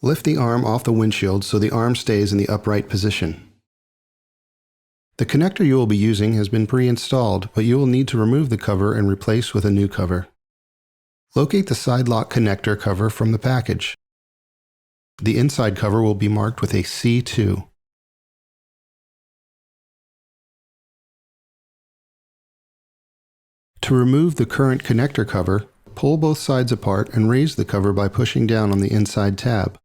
Lift the arm off the windshield so the arm stays in the upright position. The connector you will be using has been pre-installed, but you will need to remove the cover and replace with a new cover. Locate the side lock connector cover from the package. The inside cover will be marked with a C2. To remove the current connector cover, pull both sides apart and raise the cover by pushing down on the inside tab.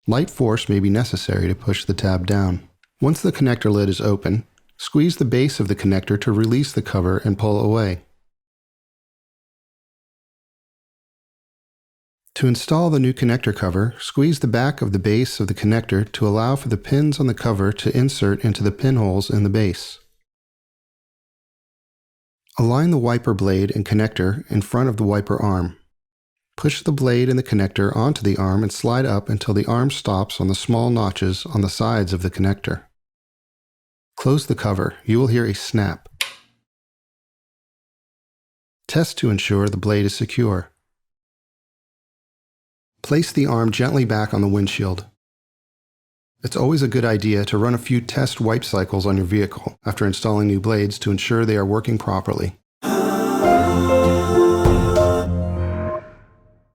Light force may be necessary to push the tab down. Once the connector lid is open, squeeze the base of the connector to release the cover and pull away. To install the new connector cover, squeeze the back of the base of the connector to allow for the pins on the cover to insert into the pinholes in the base. Align the wiper blade and connector in front of the wiper arm. Push the blade and the connector onto the arm and slide up until the arm stops on the small notches on the sides of the connector. Close the cover. You will hear a snap. Test to ensure the blade is secure. Place the arm gently back on the windshield. It's always a good idea to run a few test wipe cycles on your vehicle after installing new blades to ensure they are working properly.